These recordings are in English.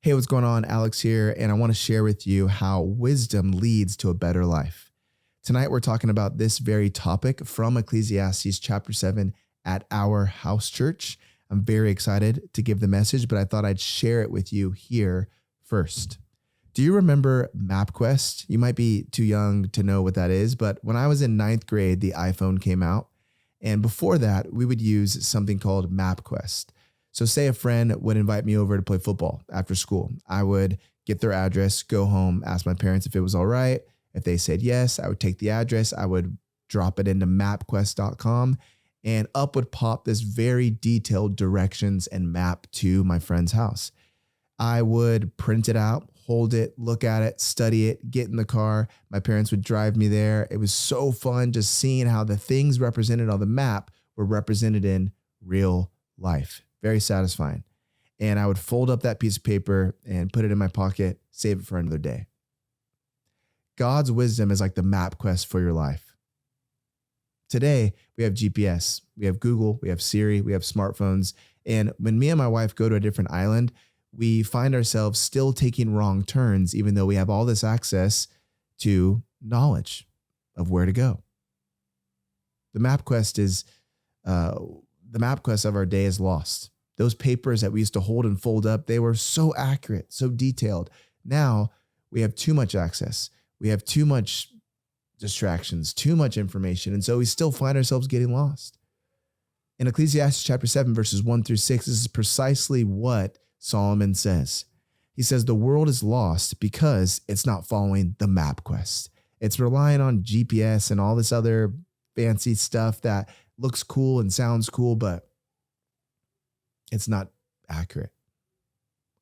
Hey, what's going on? Alex here, and I want to share with you how wisdom leads to a better life. Tonight, we're talking about this very topic from Ecclesiastes chapter 7 at our house church. I'm very excited to give the message, but I thought I'd share it with you here first. Do you remember MapQuest? You might be too young to know what that is, but when I was in ninth grade, the iPhone came out. And before that, we would use something called MapQuest. So say a friend would invite me over to play football after school. I would get their address, go home, ask my parents if it was all right. If they said yes, I would take the address. I would drop it into mapquest.com and up would pop this very detailed directions and map to my friend's house. I would print it out, hold it, look at it, study it, get in the car. My parents would drive me there. It was so fun just seeing how the things represented on the map were represented in real life. Very satisfying. And I would fold up that piece of paper and put it in my pocket, save it for another day. God's wisdom is like the map quest for your life. Today, we have GPS, we have Google, we have Siri, we have smartphones. And when me and my wife go to a different island, we find ourselves still taking wrong turns, even though we have all this access to knowledge of where to go. The map quest of our day is lost. Those papers that we used to hold and fold up, they were so accurate, so detailed. Now we have too much access. We have too much distractions, too much information. And so we still find ourselves getting lost. In Ecclesiastes chapter 7, verses 1 through 6, this is precisely what Solomon says. He says the world is lost because it's not following the map quest. It's relying on GPS and all this other fancy stuff that looks cool and sounds cool, but it's not accurate.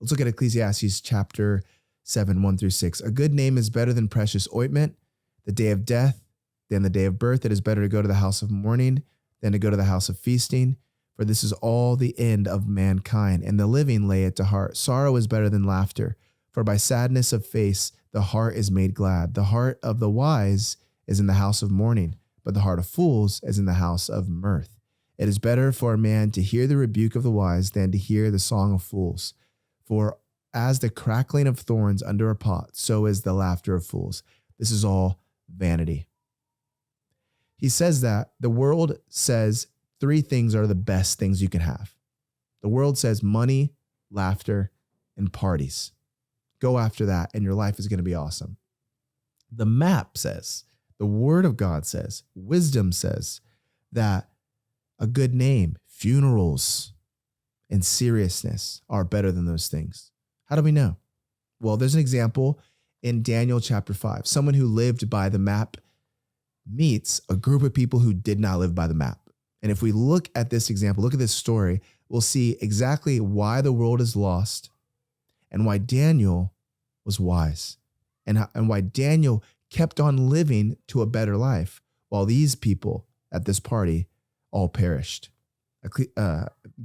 Let's look at Ecclesiastes chapter 7, 1 through 6. A good name is better than precious ointment. The day of death than the day of birth. It is better to go to the house of mourning than to go to the house of feasting. For this is all the end of mankind, and the living lay it to heart. Sorrow is better than laughter, for by sadness of face the heart is made glad. The heart of the wise is in the house of mourning, but the heart of fools is in the house of mirth. It is better for a man to hear the rebuke of the wise than to hear the song of fools. For as the crackling of thorns under a pot, so is the laughter of fools. This is all vanity. He says that the world says three things are the best things you can have. The world says money, laughter, and parties. Go after that and your life is going to be awesome. The map says, the word of God says, wisdom says that a good name, funerals, and seriousness are better than those things. How do we know? Well, there's an example in Daniel chapter 5. Someone who lived by the map meets a group of people who did not live by the map. And if we look at this example, look at this story, we'll see exactly why the world is lost and why Daniel was wise and why Daniel kept on living to a better life while these people at this party all perished.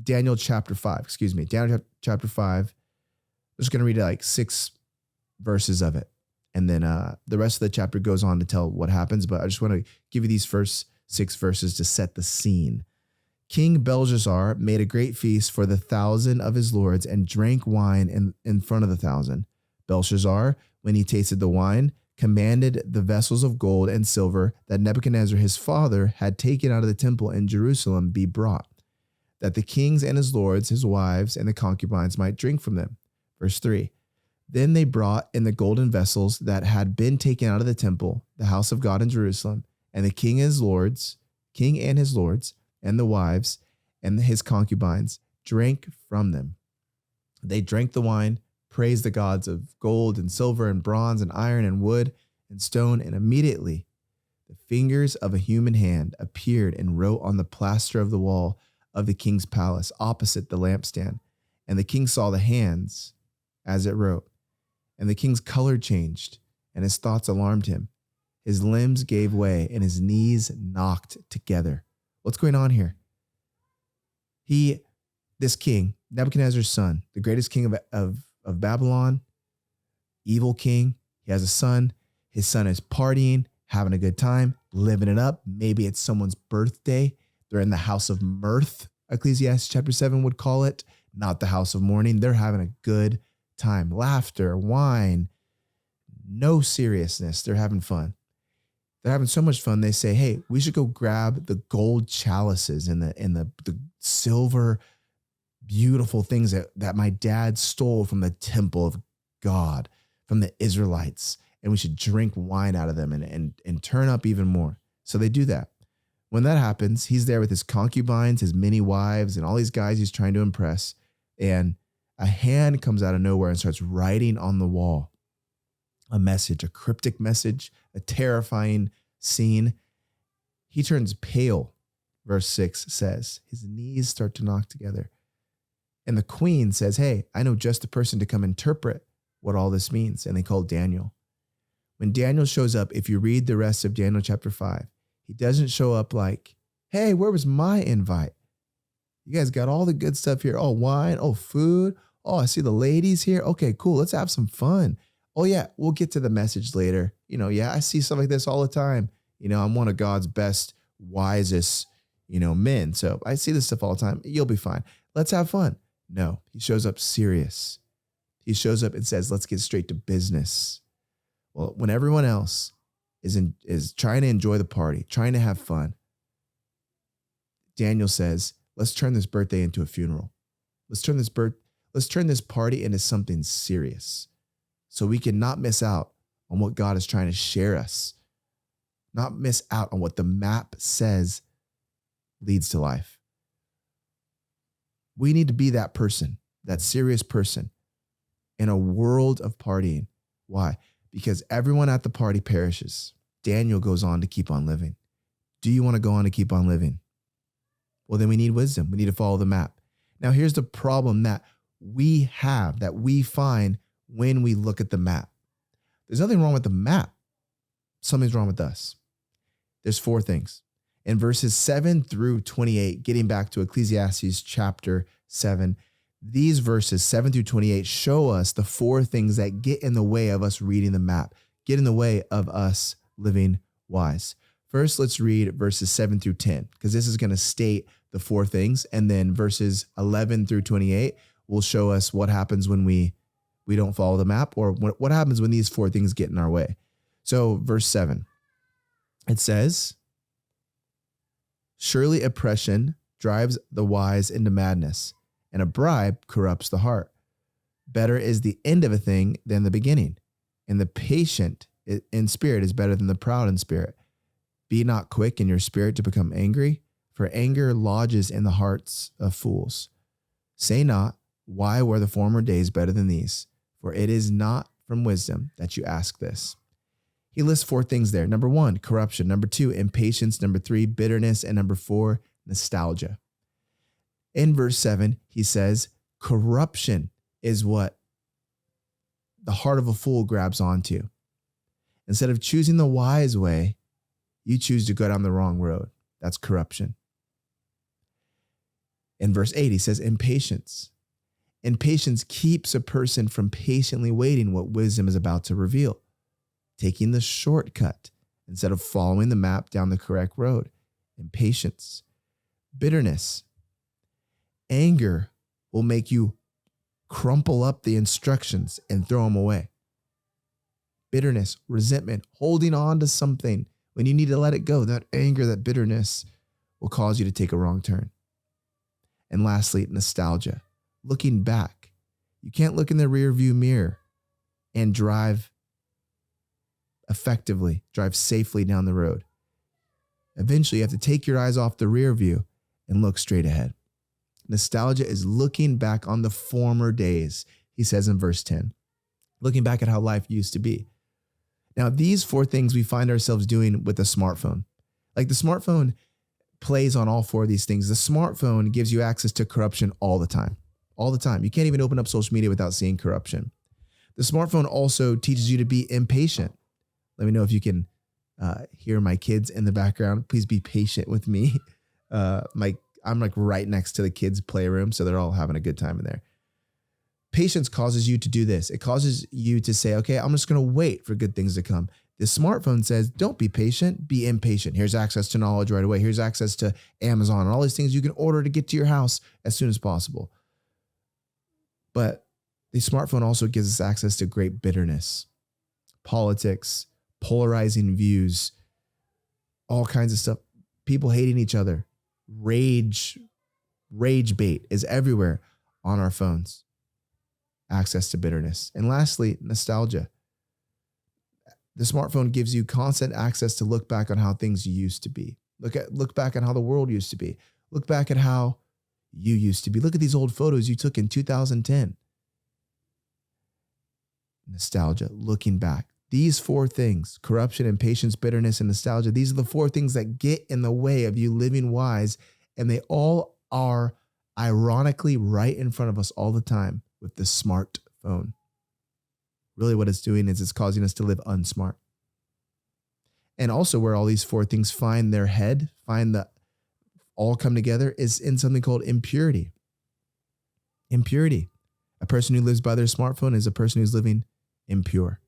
Daniel chapter 5. I'm just going to read like 6 verses of it. And then the rest of the chapter goes on to tell what happens. But I just want to give you these first 6 verses to set the scene. King Belshazzar made a great feast for the 1,000 of his lords and drank wine in front of the 1,000. Belshazzar, when he tasted the wine, commanded the vessels of gold and silver that Nebuchadnezzar his father had taken out of the temple in Jerusalem be brought, that the kings and his lords, his wives, and the concubines might drink from them. Verse 3. Then they brought in the golden vessels that had been taken out of the temple, the house of God in Jerusalem, and the king and his lords, and the wives, and his concubines drank from them. They drank the wine, praised the gods of gold and silver and bronze and iron and wood and stone, and immediately the fingers of a human hand appeared and wrote on the plaster of the wall of the king's palace opposite the lampstand. And the king saw the hands as it wrote. And the king's color changed, and his thoughts alarmed him. His limbs gave way, and his knees knocked together. What's going on here? This king, Nebuchadnezzar's son, the greatest king of Babylon, evil king, he has a son. His son is partying, having a good time, living it up. Maybe it's someone's birthday. They're in the house of mirth, Ecclesiastes chapter 7 would call it, not the house of mourning. They're having a good time, laughter, wine, no seriousness. They're having fun. They're having so much fun. They say, hey, we should go grab the gold chalices and the silver, beautiful things that my dad stole from the temple of God, from the Israelites. And we should drink wine out of them and turn up even more. So they do that. When that happens, he's there with his concubines, his many wives, and all these guys he's trying to impress. And a hand comes out of nowhere and starts writing on the wall a message, a cryptic message, a terrifying scene. He turns pale, verse 6 says. His knees start to knock together. And the queen says, hey, I know just the person to come interpret what all this means. And they call Daniel. When Daniel shows up, if you read the rest of Daniel chapter 5, he doesn't show up like, hey, where was my invite? You guys got all the good stuff here. Oh, wine. Oh, food. Oh, I see the ladies here. Okay, cool. Let's have some fun. Oh, yeah, we'll get to the message later. I see stuff like this all the time. I'm one of God's best, wisest, men. So I see this stuff all the time. You'll be fine. Let's have fun. No, he shows up serious. He shows up and says, let's get straight to business. Well, when everyone else is trying to enjoy the party, trying to have fun, Daniel says, let's turn this birthday into a funeral. Let's turn this party into something serious so we can not miss out on what God is trying to share us, not miss out on what the map says leads to life. We need to be that person, that serious person in a world of partying. Why? Because everyone at the party perishes. Daniel goes on to keep on living. Do you want to go on to keep on living? Well, then we need wisdom. We need to follow the map. Now, here's the problem that we have, that we find when we look at the map. There's nothing wrong with the map. Something's wrong with us. There's 4 things. In verses 7 through 28, getting back to Ecclesiastes chapter 7, these verses 7 through 28 show us the 4 things that get in the way of us reading the map, get in the way of us living wise. First, let's read verses 7 through 10, because this is going to state the 4 things. And then verses 11 through 28 will show us what happens when we don't follow the map, or what happens when these 4 things get in our way. So verse 7, it says, surely oppression drives the wise into madness, and a bribe corrupts the heart. Better is the end of a thing than the beginning, and the patient in spirit is better than the proud in spirit. Be not quick in your spirit to become angry, for anger lodges in the hearts of fools. Say not, why were the former days better than these? For it is not from wisdom that you ask this. He lists 4 things there. Number 1, corruption. Number 2, impatience. Number 3, bitterness. And number 4, nostalgia. In verse 7, he says, corruption is what the heart of a fool grabs onto. Instead of choosing the wise way, you choose to go down the wrong road. That's corruption. In verse 8, he says, impatience. Impatience keeps a person from patiently waiting what wisdom is about to reveal, taking the shortcut instead of following the map down the correct road. Impatience. Bitterness. Anger will make you crumple up the instructions and throw them away. Bitterness, resentment, holding on to something when you need to let it go. That anger, that bitterness will cause you to take a wrong turn. And lastly, nostalgia. Looking back. You can't look in the rear view mirror and drive effectively, drive safely down the road. Eventually, you have to take your eyes off the rear view and look straight ahead. Nostalgia is looking back on the former days, he says in verse 10, looking back at how life used to be. Now, these 4 things we find ourselves doing with the smartphone. Like the smartphone plays on all 4 of these things. The smartphone gives you access to corruption all the time. All the time. You can't even open up social media without seeing corruption. The smartphone also teaches you to be impatient. Let me know if you can hear my kids in the background. Please be patient with me. I'm like right next to the kids' playroom, so they're all having a good time in there. Patience causes you to do this. It causes you to say, okay, I'm just going to wait for good things to come. The smartphone says, don't be patient, be impatient. Here's access to knowledge right away. Here's access to Amazon and all these things you can order to get to your house as soon as possible. But The smartphone also gives us access to great bitterness, politics, polarizing views, all kinds of stuff. People hating each other. Rage bait is everywhere on our phones. Access to bitterness. And lastly, nostalgia. The smartphone gives you constant access to look back on how things used to be. Look back on how the world used to be. Look back at how you used to be. Look at these old photos you took in 2010. Nostalgia, looking back. These four things, corruption, impatience, bitterness, and nostalgia, these are the four things that get in the way of you living wise. And they all are ironically right in front of us all the time with the smartphone. Really what it's doing is it's causing us to live unsmart. And also where all these four things find their head, all come together is in something called impurity. Impurity. A person who lives by their smartphone is a person who's living impure.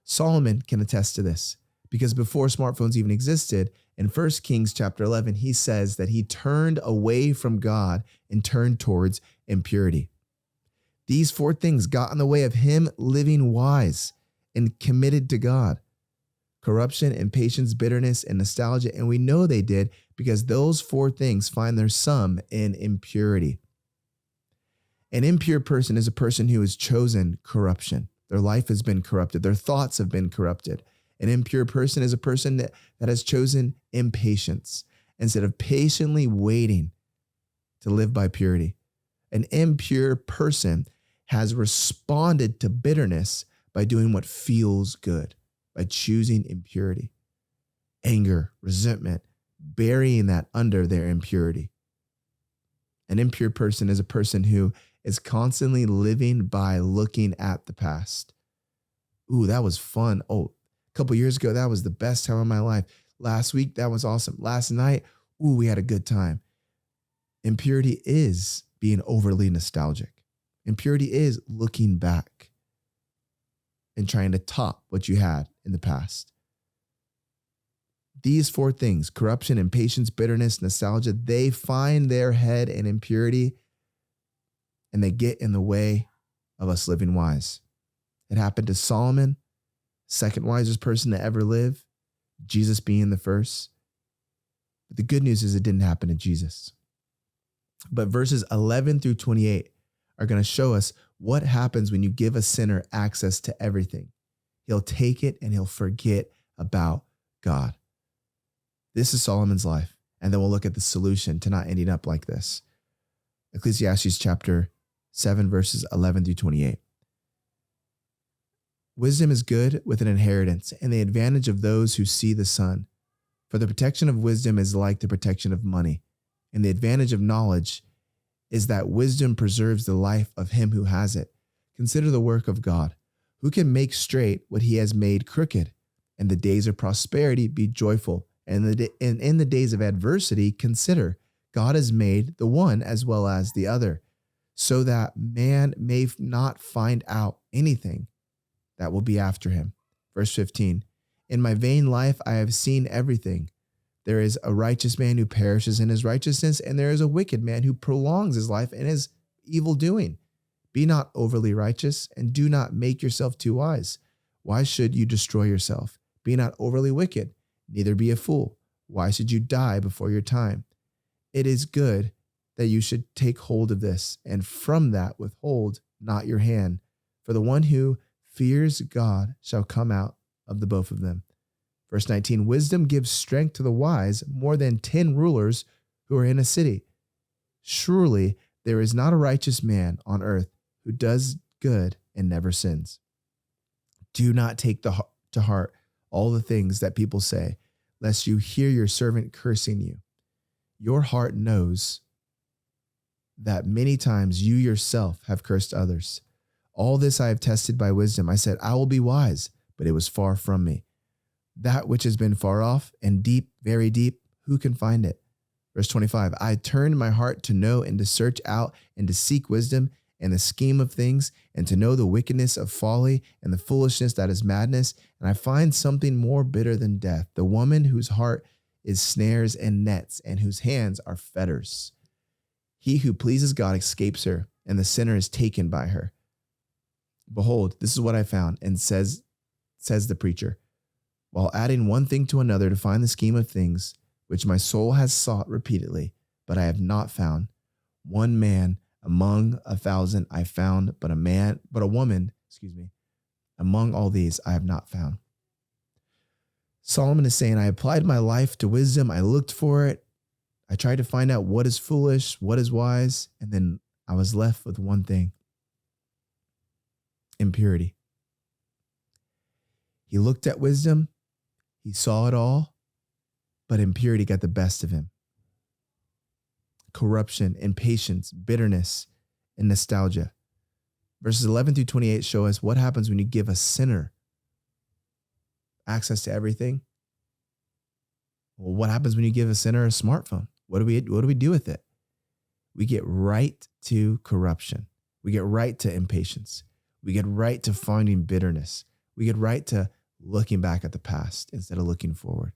Solomon can attest to this because before smartphones even existed, in 1 Kings chapter 11, he says that he turned away from God and turned towards impurity. These four things got in the way of him living wise and committed to God. Corruption, impatience, bitterness, and nostalgia. And we know they did because those four things find their sum in impurity. An impure person is a person who has chosen corruption. Their life has been corrupted. Their thoughts have been corrupted. An impure person is a person that has chosen impatience instead of patiently waiting to live by purity. An impure person has responded to bitterness by doing what feels good, by choosing impurity, anger, resentment, burying that under their impurity. An impure person is a person who is constantly living by looking at the past. Ooh, that was fun. Oh, a couple years ago, that was the best time of my life. Last week, that was awesome. Last night, ooh, we had a good time. Impurity is being overly nostalgic. Impurity is looking back and trying to top what you had in the past. These four things, corruption, impatience, bitterness, nostalgia, they find their head in impurity and they get in the way of us living wise. It happened to Solomon, second wisest person to ever live, Jesus being the first. But the good news is it didn't happen to Jesus. But verses 11 through 28 are going to show us what happens when you give a sinner access to everything. He'll take it and he'll forget about God. This is Solomon's life. And then we'll look at the solution to not ending up like this. Ecclesiastes chapter 7, verses 11 through 28. Wisdom is good with an inheritance and the advantage of those who see the sun. For the protection of wisdom is like the protection of money. And the advantage of knowledge is that wisdom preserves the life of him who has it. Consider the work of God, who can make straight what he has made crooked. In the days of prosperity, be joyful. And in the days of adversity, consider God has made the one as well as the other, so that man may not find out anything that will be after him. Verse 15, in my vain life I have seen everything. There is a righteous man who perishes in his righteousness, and there is a wicked man who prolongs his life in his evil doing. Be not overly righteous, and do not make yourself too wise. Why should you destroy yourself? Be not overly wicked, neither be a fool. Why should you die before your time? It is good that you should take hold of this, and from that withhold not your hand. For the one who fears God shall come out of the both of them. Verse 19, wisdom gives strength to the wise more than 10 rulers who are in a city. Surely there is not a righteous man on earth who does good and never sins. Do not take to heart all the things that people say, lest you hear your servant cursing you. Your heart knows that many times you yourself have cursed others. All this I have tested by wisdom. I said, I will be wise, but it was far from me. That which has been far off and deep, very deep, who can find it? Verse 25, I turned my heart to know and to search out and to seek wisdom and the scheme of things and to know the wickedness of folly and the foolishness that is madness. And I find something more bitter than death, the woman whose heart is snares and nets and whose hands are fetters. He who pleases God escapes her, and the sinner is taken by her. Behold, this is what I found, and says the preacher, while adding one thing to another to find the scheme of things, which my soul has sought repeatedly, but I have not found. One man among 1,000 I found, but a woman, among all these I have not found. Solomon is saying, I applied my life to wisdom. I looked for it. I tried to find out what is foolish, what is wise. And then I was left with one thing: impurity. He looked at wisdom. He saw it all, but impurity got the best of him. Corruption, impatience, bitterness, and nostalgia. Verses 11 through 28 show us what happens when you give a sinner access to everything. Well, what happens when you give a sinner a smartphone? What do we do with it? We get right to corruption. We get right to impatience. We get right to finding bitterness. We get right to looking back at the past instead of looking forward.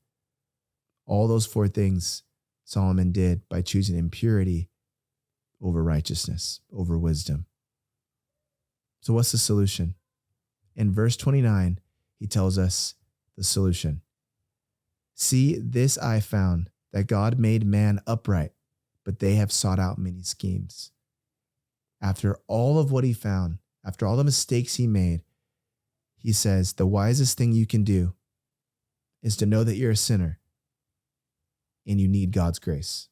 All those four things Solomon did by choosing impurity over righteousness, over wisdom. So what's the solution? In verse 29, he tells us the solution. See, this I found, that God made man upright, but they have sought out many schemes. After all of what he found, after all the mistakes he made, he says, the wisest thing you can do is to know that you're a sinner and you need God's grace.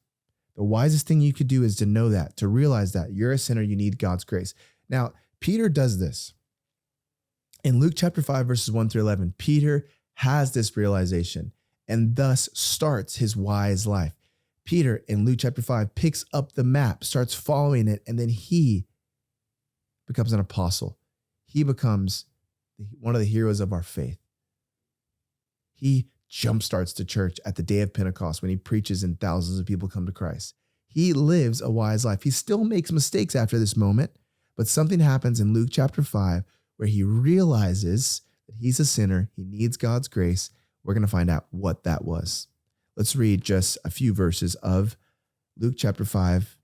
The wisest thing you could do is to know that, to realize that you're a sinner, you need God's grace. Now, Peter does this. In Luke chapter 5, verses 1 through 11, Peter has this realization and thus starts his wise life. Peter in Luke chapter 5 picks up the map, starts following it, and then he becomes an apostle. He becomes one of the heroes of our faith. He jumpstarts the church at the day of Pentecost when he preaches and thousands of people come to Christ. He lives a wise life. He still makes mistakes after this moment, but something happens in Luke chapter 5 where he realizes that he's a sinner. He needs God's grace. We're going to find out what that was. Let's read just a few verses of Luke chapter 5.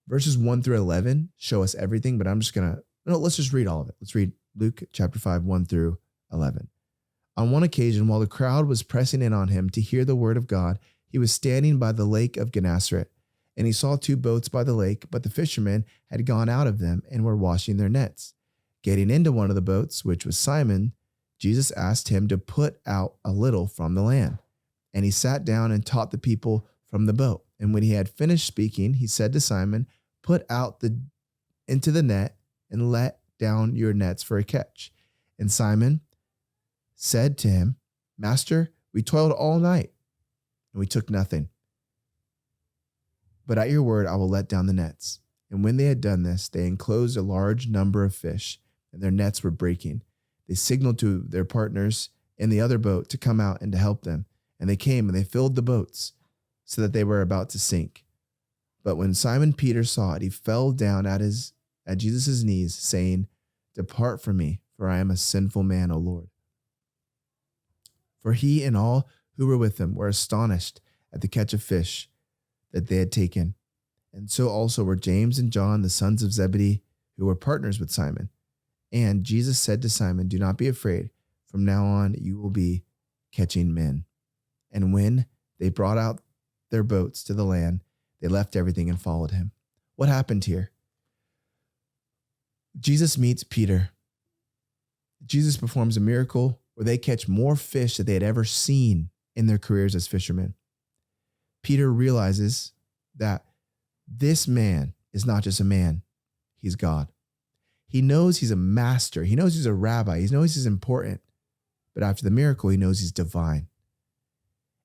Verses 1 through 11 show us everything, but let's just read all of it. Let's read Luke chapter 5, 1 through 11. On one occasion, while the crowd was pressing in on him to hear the word of God, he was standing by the lake of Gennesaret, and he saw two boats by the lake, but the fishermen had gone out of them and were washing their nets. Getting into one of the boats, which was Simon, Jesus asked him to put out a little from the land. And he sat down and taught the people from the boat. And when he had finished speaking, he said to Simon, put out into the net and let down your nets for a catch. And Simon said to him, Master, we toiled all night and we took nothing. But at your word, I will let down the nets. And when they had done this, they enclosed a large number of fish, and their nets were breaking. They signaled to their partners in the other boat to come out and to help them. And they came and they filled the boats so that they were about to sink. But when Simon Peter saw it, he fell down at Jesus' knees, saying, Depart from me, for I am a sinful man, O Lord. For he and all who were with him were astonished at the catch of fish that they had taken. And so also were James and John, the sons of Zebedee, who were partners with Simon. And Jesus said to Simon, Do not be afraid. From now on, you will be catching men. And when they brought out their boats to the land, they left everything and followed him. What happened here? Jesus meets Peter. Jesus performs a miracle where they catch more fish than they had ever seen in their careers as fishermen. Peter realizes that this man is not just a man, he's God. He knows he's a master. He knows he's a rabbi. He knows he's important. But after the miracle, he knows he's divine.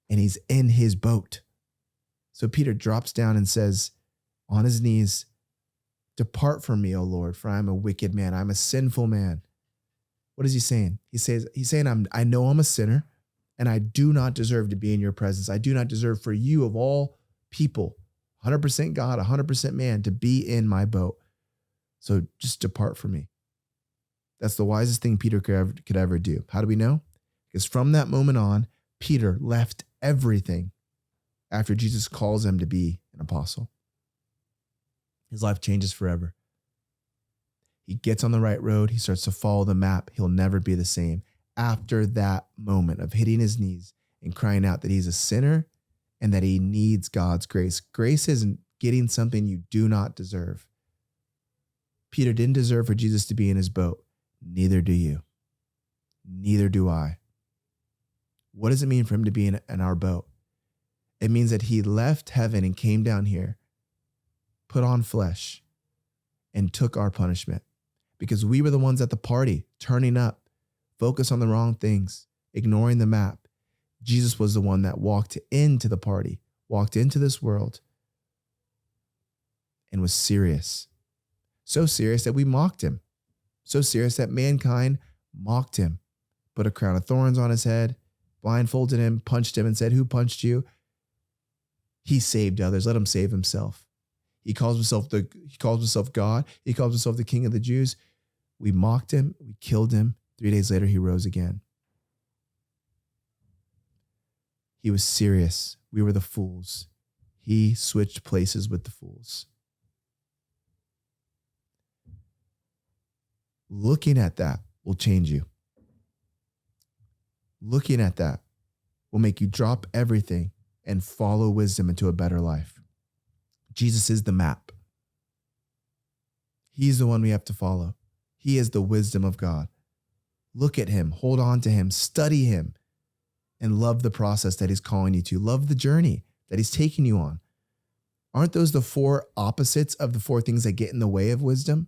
And he's in his boat. So Peter drops down and says on his knees, Depart from me, O Lord, for I am a wicked man. I'm a sinful man. What is he saying? He's saying, I know I'm a sinner and I do not deserve to be in your presence. I do not deserve for you of all people, 100% God, 100% man, to be in my boat. So just depart from me. That's the wisest thing Peter could ever do. How do we know? Because from that moment on, Peter left everything after Jesus calls him to be an apostle. His life changes forever. He gets on the right road. He starts to follow the map. He'll never be the same. After that moment of hitting his knees and crying out that he's a sinner and that he needs God's grace. Grace isn't getting something you do not deserve. Peter didn't deserve for Jesus to be in his boat. Neither do you. Neither do I. What does it mean for him to be in our boat? It means that he left heaven and came down here, put on flesh, and took our punishment because we were the ones at the party, turning up, focused on the wrong things, ignoring the map. Jesus was the one that walked into the party, walked into this world, and was serious. So serious that we mocked him. So serious that mankind mocked him, put a crown of thorns on his head, blindfolded him, punched him, and said, "Who punched you?" He saved others. Let him save himself. He calls himself God. He calls himself the King of the Jews. We mocked him. We killed him. 3 days later, he rose again. He was serious. We were the fools. He switched places with the fools. Looking at that will change you. Looking at that will make you drop everything and follow wisdom into a better life. Jesus is the map. He's the one we have to follow. He is the wisdom of God. Look at him, hold on to him, study him, and love the process that he's calling you to. Love the journey that he's taking you on. Aren't those the four opposites of the four things that get in the way of wisdom?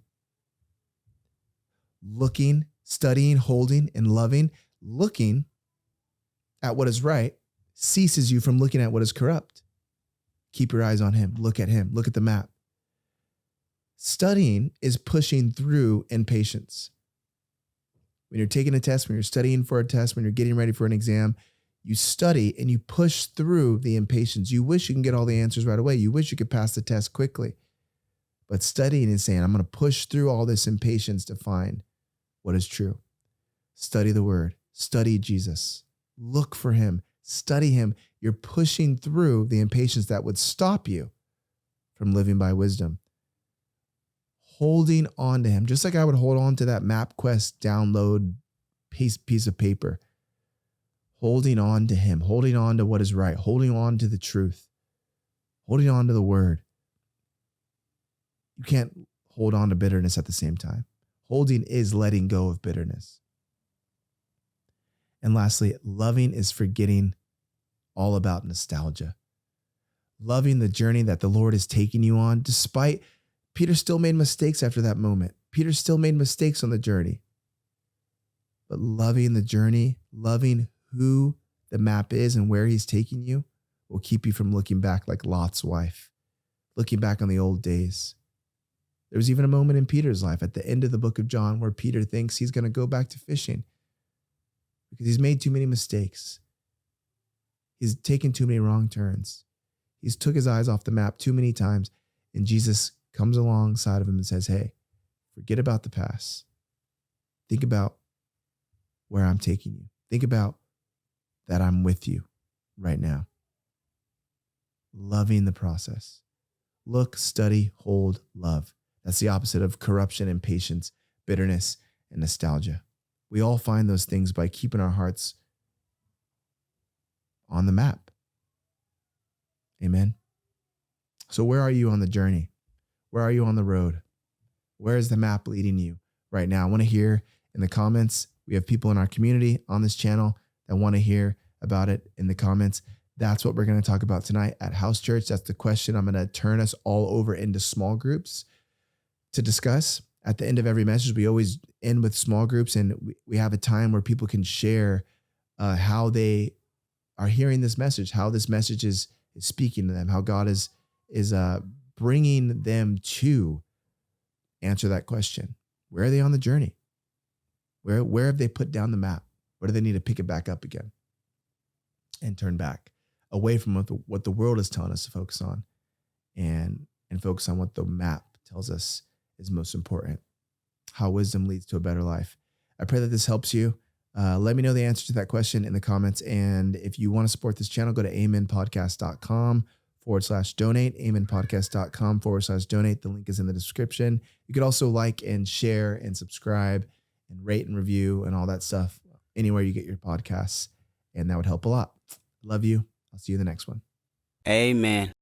Looking, studying, holding, and loving. Looking at what is right ceases you from looking at what is corrupt. Keep your eyes on him. Look at him. Look at the map. Studying is pushing through impatience. When you're taking a test, when you're studying for a test, when you're getting ready for an exam, you study and you push through the impatience. You wish you can get all the answers right away. You wish you could pass the test quickly. But studying is saying, I'm going to push through all this impatience to find what is true. Study the word. Study Jesus. Look for him. Study him. You're pushing through the impatience that would stop you from living by wisdom. Holding on to him, just like I would hold on to that MapQuest download piece of paper. Holding on to him, holding on to what is right, holding on to the truth, holding on to the word. You can't hold on to bitterness at the same time. Holding is letting go of bitterness. And lastly, loving is forgetting all about nostalgia. Loving the journey that the Lord is taking you on, despite Peter still made mistakes after that moment. Peter still made mistakes on the journey. But loving the journey, loving who the map is and where he's taking you will keep you from looking back like Lot's wife, looking back on the old days. There was even a moment in Peter's life at the end of the book of John where Peter thinks he's going to go back to fishing because he's made too many mistakes. He's taken too many wrong turns. He's took his eyes off the map too many times, and Jesus comes alongside of him and says, "Hey, forget about the past. Think about where I'm taking you. Think about that I'm with you right now." Loving the process. Look, study, hold, love. That's the opposite of corruption, impatience, bitterness, and nostalgia. We all find those things by keeping our hearts on the map. Amen. So where are you on the journey? Where are you on the road? Where is the map leading you right now? I want to hear in the comments. We have people in our community on this channel that want to hear about it in the comments. That's what we're going to talk about tonight at House Church. That's the question. I'm going to turn us all over into small groups to discuss. At the end of every message, we always end with small groups, and we have a time where people can share how they are hearing this message, how this message is speaking to them, how God is bringing them to answer that question. Where are they on the journey? Where have they put down the map? Where do they need to pick it back up again and turn back away from what the world is telling us to focus on and focus on what the map tells us is most important, how wisdom leads to a better life. I pray that this helps you. Let me know the answer to that question in the comments. And if you want to support this channel, go to amenpodcast.com amenpodcast.com/donate, amenpodcast.com/donate. The link is in the description. You could also like and share and subscribe and rate and review and all that stuff anywhere you get your podcasts. And that would help a lot. Love you. I'll see you in the next one. Amen.